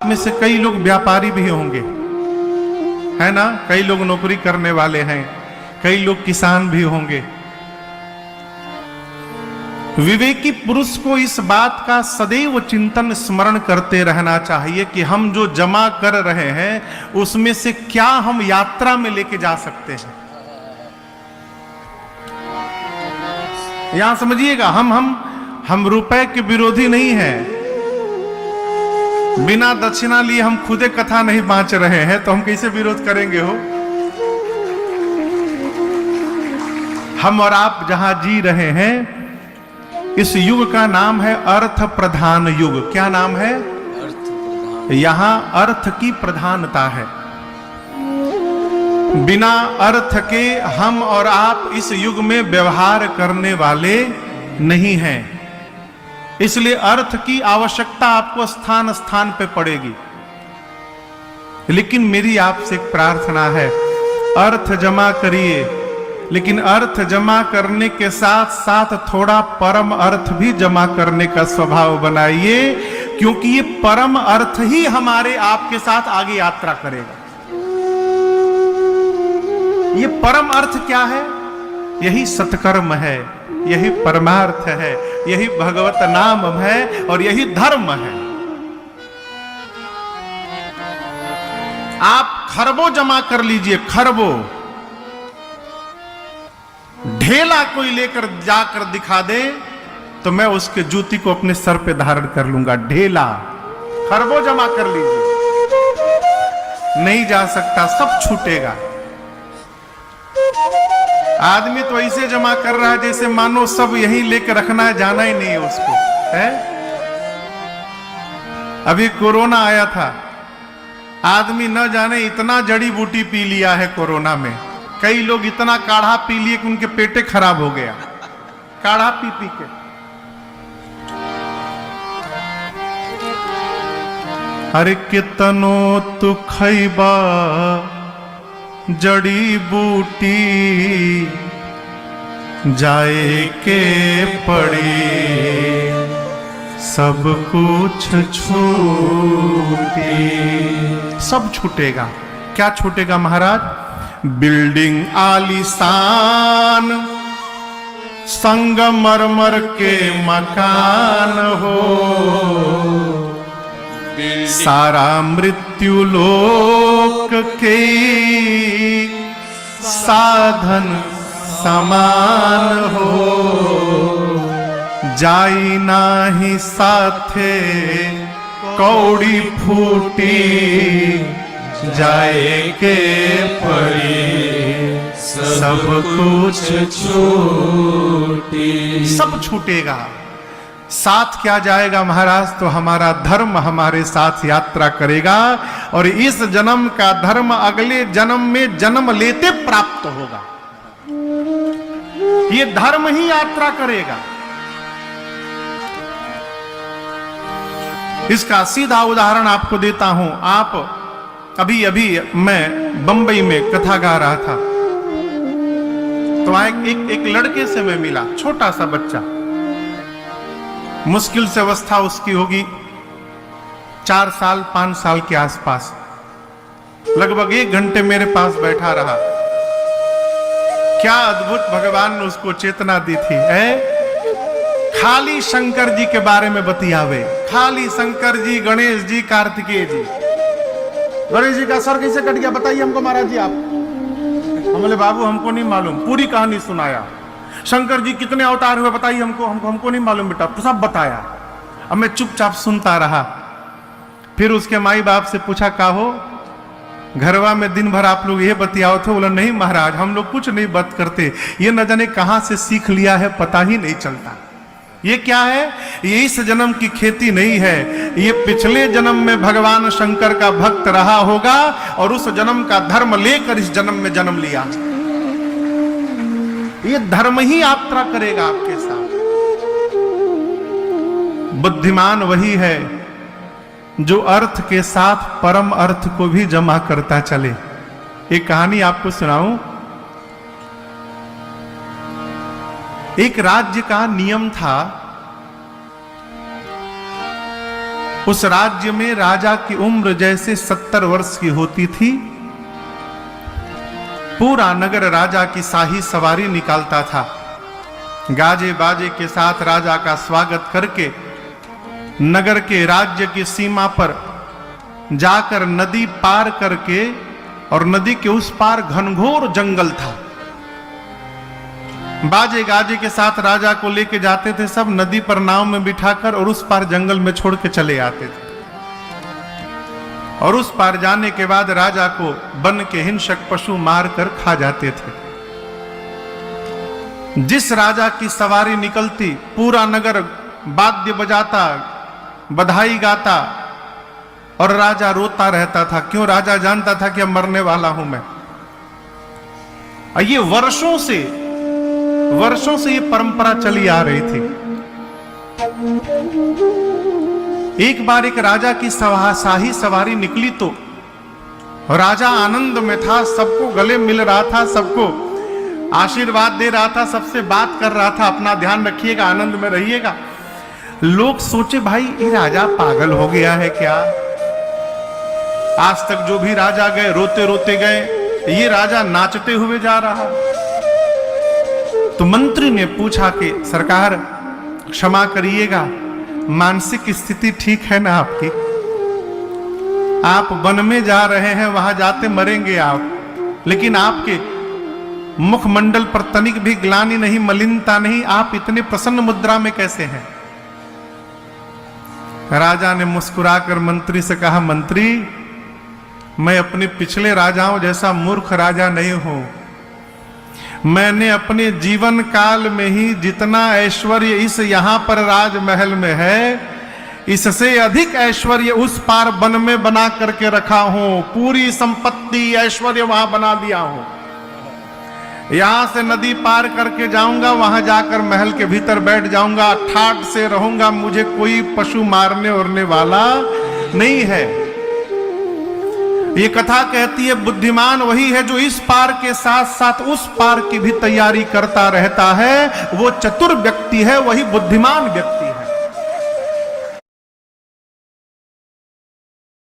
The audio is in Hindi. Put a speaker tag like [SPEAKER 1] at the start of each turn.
[SPEAKER 1] आप में से कई लोग व्यापारी भी होंगे, है ना, कई लोग नौकरी करने वाले हैं, कई लोग किसान भी होंगे। विवेकी पुरुष को इस बात का सदैव चिंतन स्मरण करते रहना चाहिए कि हम जो जमा कर रहे हैं उसमें से क्या हम यात्रा में लेके जा सकते हैं। यहां समझिएगा, हम रुपए के विरोधी नहीं हैं। बिना दक्षिणा लिए हम खुदे कथा नहीं बांच रहे हैं तो हम कैसे विरोध करेंगे हो। हम और आप जहां जी रहे हैं इस युग का नाम है अर्थ प्रधान युग। क्या नाम है? यहां अर्थ की प्रधानता है। बिना अर्थ के हम और आप इस युग में व्यवहार करने वाले नहीं हैं। इसलिए अर्थ की आवश्यकता आपको स्थान स्थान पे पड़ेगी। लेकिन मेरी आपसे एक प्रार्थना है, अर्थ जमा करिए, लेकिन अर्थ जमा करने के साथ साथ थोड़ा परम अर्थ भी जमा करने का स्वभाव बनाइए, क्योंकि ये परम अर्थ ही हमारे आपके साथ आगे यात्रा करेगा। ये परम अर्थ क्या है? यही सत्कर्म है, यही परमार्थ है, यही भगवत नाम है और यही धर्म है। आप खरबों जमा कर लीजिए, खरबों। ढेला कोई लेकर जाकर दिखा दे तो मैं उसके जूती को अपने सर पे धारण कर लूंगा। ढेला, खरबों जमा कर लीजिए, नहीं जा सकता, सब छूटेगा। आदमी तो ऐसे जमा कर रहा है जैसे मानो सब यहीं लेकर रखना है, जाना ही नहीं है उसको, है? अभी कोरोना आया था, आदमी न जाने इतना जड़ी बूटी पी लिया है कोरोना में। कई लोग इतना काढ़ा पी लिए कि उनके पेटे खराब हो गया, काढ़ा पी पी के। अरे कितनो तू खैबा जड़ी बूटी जाए के पड़ी, सब कुछ छूटे। सब छूटेगा। क्या छूटेगा महाराज? बिल्डिंग आलीशान, संगमरमर के मकान हो, सारा मृत्यु लोक के साधन समान हो, जाई नाही साथे कौड़ी फूटी, जाए के पड़ी, सब कुछ छूटी। सब छूटेगा। साथ क्या जाएगा महाराज? तो हमारा धर्म हमारे साथ यात्रा करेगा और इस जन्म का धर्म अगले जन्म में जन्म लेते प्राप्त होगा। ये धर्म ही यात्रा करेगा। इसका सीधा उदाहरण आपको देता हूं। आप अभी मैं बंबई में कथा गा रहा था तो एक लड़के से मैं मिला, छोटा सा बच्चा, मुश्किल से अवस्था उसकी होगी 4 साल 5 साल के आसपास। लगभग 1 घंटे मेरे पास बैठा रहा। क्या अद्भुत भगवान ने उसको चेतना दी थी, खाली शंकर जी के बारे में बतियावे, खाली शंकर जी, गणेश जी, कार्तिकेय जी। गणेश जी का सर कैसे कट गया बताइए हमको महाराज जी आप। हम बोले बाबू हमको नहीं मालूम, पूरी कहानी सुनाया। शंकर जी कितने अवतार हुए बताइए हमको नहीं मालूम बेटा, तो सब बताया। अब मैं चुपचाप सुनता रहा। फिर उसके माई बाप से पूछा, का हो घरवा में दिन भर आप लोग ये बतियाओ थे? बोला नहीं महाराज हम लोग कुछ नहीं बात करते, ये न जाने कहां से सीख लिया है पता ही नहीं चलता। ये क्या है? ये इस जन्म की खेती नहीं है, ये पिछले जन्म में भगवान शंकर का भक्त रहा होगा और उस जन्म का धर्म लेकर इस जन्म में जन्म लिया। ये धर्म ही यात्रा करेगा आपके साथ। बुद्धिमान वही है जो अर्थ के साथ परम अर्थ को भी जमा करता चले। एक कहानी आपको सुनाऊं। एक राज्य का नियम था उस राज्य में राजा की उम्र जैसे 70 वर्ष की होती थी। पूरा नगर राजा की शाही सवारी निकालता था। गाजे बाजे के साथ राजा का स्वागत करके नगर के राज्य की सीमा पर जाकर नदी पार करके, और नदी के उस पार घनघोर जंगल था। बाजे गाजे के साथ राजा को लेके जाते थे सब, नदी पर नाव में बिठाकर, और उस पार जंगल में छोड़ के चले आते थे। और उस पार जाने के बाद राजा को वन के हिंसक पशु मारकर खा जाते थे। जिस राजा की सवारी निकलती, पूरा नगर वाद्य बजाता, बधाई गाता, और राजा रोता रहता था। क्यों? राजा जानता था कि अब मरने वाला हूं मैं। और ये वर्षों से ये परंपरा चली आ रही थी। एक बार एक राजा की शाही सवारी निकली तो राजा आनंद में था, सबको गले मिल रहा था, सबको आशीर्वाद दे रहा था, सबसे बात कर रहा था, अपना ध्यान रखिएगा, आनंद में रहिएगा। लोग सोचे भाई ये राजा पागल हो गया है क्या? आज तक जो भी राजा गए रोते रोते गए, ये राजा नाचते हुए जा रहा। तो मंत्री ने पूछा कि सरकार क्षमा करिएगा, मानसिक स्थिति ठीक है ना आपकी? आप वन में जा रहे हैं, वहां जाते मरेंगे आप, लेकिन आपके मुखमंडल पर तनिक भी ग्लानि नहीं, मलिनता नहीं, आप इतने प्रसन्न मुद्रा में कैसे हैं? राजा ने मुस्कुराकर मंत्री से कहा, मंत्री मैं अपने पिछले राजाओं जैसा मूर्ख राजा नहीं हूं। मैंने अपने जीवन काल में ही जितना ऐश्वर्य इस यहां पर राजमहल में है, इससे अधिक ऐश्वर्य उस पार वन में बना करके रखा हूं। पूरी संपत्ति ऐश्वर्य वहां बना दिया हूं। यहां से नदी पार करके जाऊंगा, वहां जाकर महल के भीतर बैठ जाऊंगा, ठाट से रहूंगा, मुझे कोई पशु मारने उड़ने वाला नहीं है। ये कथा कहती है बुद्धिमान वही है जो इस पार के साथ साथ उस पार की भी तैयारी करता रहता है। वो चतुर व्यक्ति है, वही बुद्धिमान व्यक्ति।